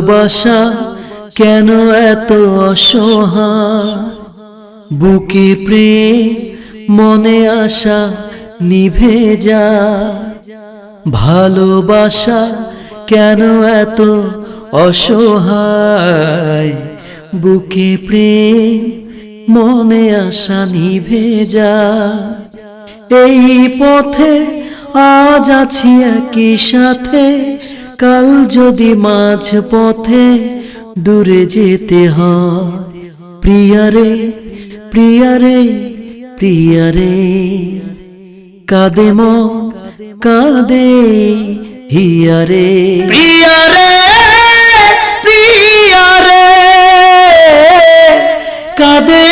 ভালোবাসা কেন এত অসহায়, বুকে প্রেম মনে আশা নিভে যায়। ভালোবাসা কেন এত অসহায়, বুকে প্রেম মনে আশা নিভে যায়। এই পথে আজ আছি একই সাথে, কাল যদি মাঝ পথে দূরে যেতে হয়। প্রিয়ারে প্রিয়ারে প্রিয়ারে, কাঁদে মন কাঁদে হিয়ারে। প্রিয়ারে প্রিয়ারে, কাঁদে